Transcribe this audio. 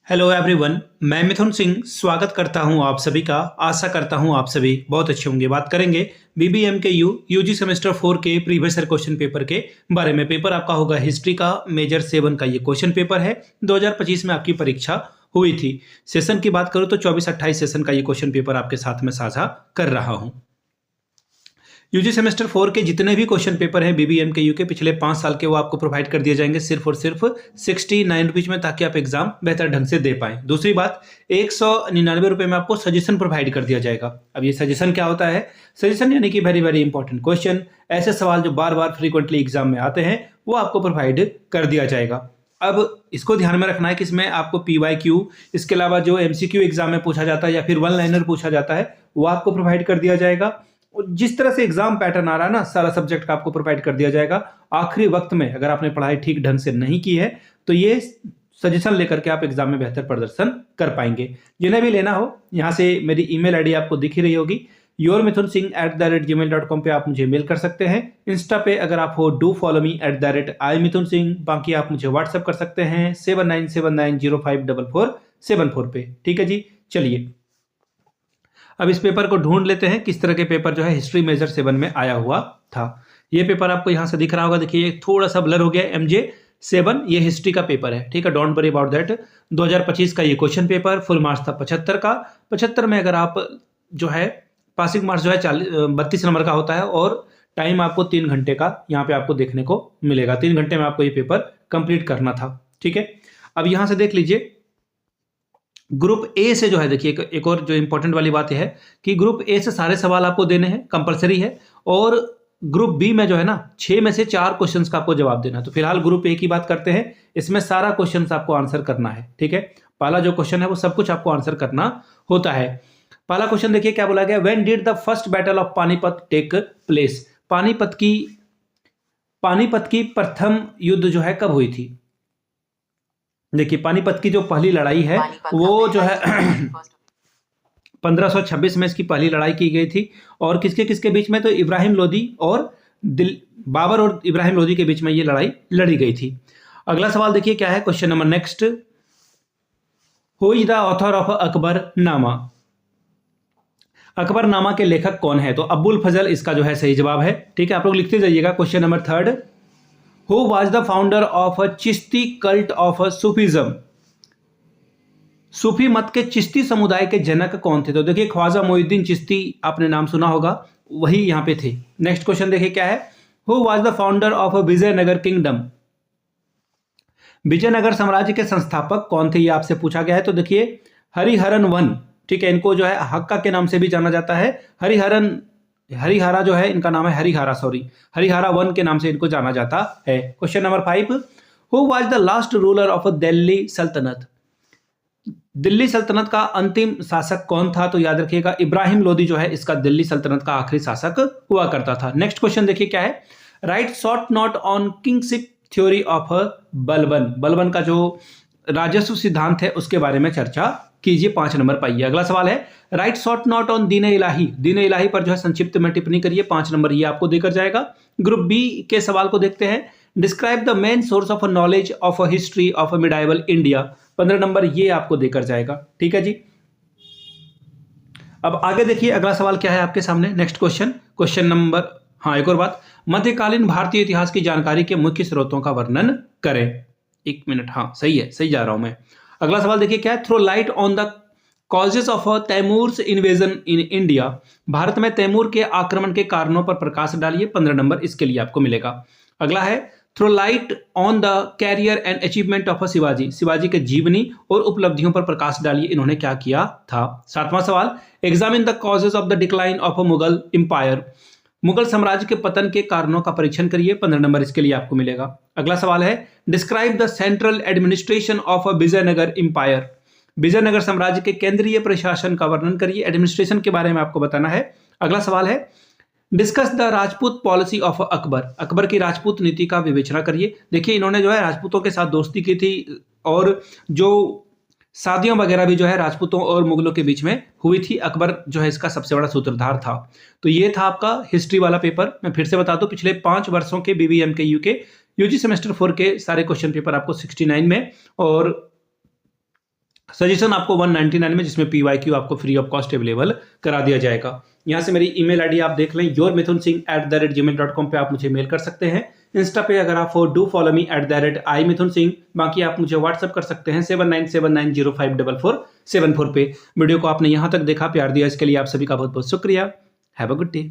Hello everyone, मैं मिथुन सिंह स्वागत करता हूं आप सभी का। आशा करता हूं आप सभी बहुत अच्छे होंगे। बात करेंगे बीबीएम के यूजी सेमेस्टर 4 के प्रीवियस ईयर क्वेश्चन पेपर के बारे में। पेपर आपका होगा हिस्ट्री का मेजर 7 का ये क्वेश्चन पेपर है। 2025 में आपकी परीक्षा हुई थी। सेशन की बात करूं तो 24-28 सेशन का ये क्वेश्चन पेपर आपके साथ में साझा कर रहा हूं। यूजी सेमेस्टर 4 के जितने भी क्वेश्चन पेपर हैं बीबीएम के यू के पिछले 5 साल के, वो आपको प्रोवाइड कर दिए जाएंगे सिर्फ और सिर्फ 69 रुपीज में, ताकि आप एग्जाम बेहतर ढंग से दे पाएं। दूसरी बात, 199 रुपए में आपको सजेशन प्रोवाइड कर दिया जाएगा। अब ये सजेशन क्या होता है? सजेशन यानी कि वेरी वेरी इंपॉर्टेंट क्वेश्चन, ऐसे सवाल जो बार बार फ्रीक्वेंटली एग्जाम में आते हैं, वो आपको प्रोवाइड कर दिया जाएगा। अब इसको ध्यान में रखना है कि इसमें आपको पीवाईक्यू, इसके अलावा जो एमसीक्यू एग्जाम में पूछा जाता है या फिर वन लाइनर पूछा जाता है, वो आपको प्रोवाइड कर दिया जाएगा। जिस तरह से एग्जाम पैटर्न आ रहा है ना, सारा सब्जेक्ट का आपको प्रोवाइड कर दिया जाएगा। आखिरी वक्त में अगर आपने पढ़ाई ठीक ढंग से नहीं की है तो ये सजेशन लेकर के आप एग्जाम में बेहतर प्रदर्शन कर पाएंगे। जिन्हें भी लेना हो, यहाँ से मेरी ईमेल आईडी आपको दिख ही रही होगी, yourmithunsinh@gmail.com पे आप मुझे मेल कर सकते हैं। इंस्टा पे अगर आप हो, डू फॉलो मी @imithunsingh। बाकी आप मुझे व्हाट्सएप कर सकते हैं 7979054474 पे। ठीक है जी, चलिए अब इस पेपर को ढूंढ लेते हैं, किस तरह के पेपर जो है हिस्ट्री मेजर 7 में आया हुआ था। ये पेपर आपको यहां से दिख रहा होगा, देखिए थोड़ा सा ब्लर हो गया, MJ7, ये हिस्ट्री का पेपर है। ठीक है, डोंट वरी अबाउट दैट। 2025 का ये क्वेश्चन पेपर, फुल मार्क्स था 75 का। 75 में अगर आप जो है पासिंग मार्क्स जो है 32 नंबर का होता है, और टाइम आपको 3 घंटे का यहाँ पे आपको देखने को मिलेगा। 3 घंटे में आपको ये पेपर कंप्लीट करना था। ठीक है, अब यहां से देख लीजिए ग्रुप ए से जो है, देखिए एक और जो इंपॉर्टेंट वाली बात यह है कि ग्रुप ए से सारे सवाल आपको देने हैं, कंपलसरी है। और ग्रुप बी में जो है ना, 6 में से 4 क्वेश्चंस का आपको जवाब देना है। तो फिलहाल ग्रुप ए की बात करते हैं, इसमें सारा क्वेश्चंस आपको आंसर करना है। ठीक है, पहला जो क्वेश्चन है वो सब कुछ आपको आंसर करना होता है। पहला क्वेश्चन देखिए क्या बोला गया, when did the first battle of Panipat take place? Panipat की प्रथम युद्ध जो है कब हुई थी? देखिए पानीपत की जो पहली लड़ाई है वो जो है 1526 में इसकी पहली लड़ाई की गई थी। और किसके किसके बीच में? तो इब्राहिम लोदी और बाबर और इब्राहिम लोदी के बीच में ये लड़ाई लड़ी गई थी। अगला सवाल देखिए क्या है, question number next, who is the author of Akbarnama? Akbarnama के लेखक कौन है? तो अब्बुल फजल इसका जो है सही जवाब है। ठीक है, आप लोग लिखते जाइएगा। Question number third, Who was the founder of a Chishti cult of Sufism? सूफी मत के चिश्ती समुदाय के जनक कौन थे? तो देखिए ख्वाजा मोइनुद्दीन चिश्ती, आपने नाम सुना होगा, वही यहाँ पे थे। नेक्स्ट क्वेश्चन देखिए क्या है, Who was the founder of Vijayanagara kingdom? Vijayanagara साम्राज्य के संस्थापक कौन थे, ये आपसे पूछा गया है। तो देखिए हरिहरन वन, ठीक है, इनको जो है हक्का के नाम से भी जाना जाता है। हरिहरा जो है इनका नाम है, हरिहरा वन के नाम से इनको जाना जाता है। Question number 5, who was the last ruler of Delhi सल्तनत? दिल्ली सल्तनत का अंतिम शासक कौन था? तो याद रखिएगा इब्राहिम लोदी जो है इसका दिल्ली सल्तनत का आखिरी शासक हुआ करता था। नेक्स्ट क्वेश्चन देखिए क्या है, right short note on kingship theory of Balban का जो राजस्व सिद्धांत है उसके बारे में चर्चा कीजिए। 5 नंबर पाइए। अगला सवाल है, राइट शॉर्ट नोट ऑन दीन इलाही पर जो है संक्षिप्त में टिप्पणी करिए। 5 नंबर ये आपको देकर जाएगा। ग्रुप बी के सवाल को देखते हैं, describe the main source of knowledge of history of medieval India. 15 number ये आपको देकर जाएगा। ठीक है जी, अब आगे देखिए अगला सवाल क्या है आपके सामने। नेक्स्ट क्वेश्चन नंबर, एक और बात, मध्यकालीन भारतीय इतिहास की जानकारी के मुख्य स्रोतों का वर्णन करें। 1 मिनट, सही है, सही जा रहा हूं मैं। अगला सवाल देखिए क्या है, throw light on the causes of Timur's invasion in India. Bharat में तैमूर के आक्रमण के कारणों पर प्रकाश डालिए। 15 नंबर इसके लिए आपको मिलेगा। अगला है, throw light on the career and achievement of Shivaji के जीवनी और उपलब्धियों पर प्रकाश डालिए, इन्होंने क्या किया था। 7वां सवाल, examine the causes of the decline of Mughal empire. Mughal साम्राज्य के पतन के कारणों का परीक्षण करिए। 15 नंबर इसके लिए आपको मिलेगा। अगला सवाल है, describe the central administration of Vijayanagara empire. Vijayanagara साम्राज्य के केंद्रीय प्रशासन का वर्णन करिए। एडमिनिस्ट्रेशन के बारे में आपको बताना है। अगला सवाल है, discuss the Rajput policy of Akbar की राजपूत नीति का विवेचना करिए। देखिए इन्होंने जो है राजपूतों के साथ दोस्ती की थी, और जो शादियां वगैरह भी जो है राजपूतों और मुगलों के बीच में हुई थी। अकबर जो है इसका सबसे बड़ा सूत्रधार था। तो ये था आपका हिस्ट्री वाला पेपर। मैं फिर से बता दूं, पिछले 5 वर्षों के बीबीएम के यूजी सेमेस्टर 4 के सारे क्वेश्चन पेपर आपको 69 में और सजेशन आपको 199 में, जिसमें PYQ आपको फ्री ऑफ कॉस्ट अवेलेबल करा दिया जाएगा। यहाँ से मेरी ईमेल आईडी आप देख लें, yourmithunsingh@gmail.com पे आप मुझे मेल कर सकते हैं। इंस्टा पे अगर आप डू फॉलो मी @iMithunSingh। बाकी आप मुझे व्हाट्सअप कर सकते हैं 7979054474 पे। वीडियो को आपने यहाँ तक देखा, प्यार दिया, इसके लिए आप सभी का बहुत बहुत शुक्रिया। Have a good day.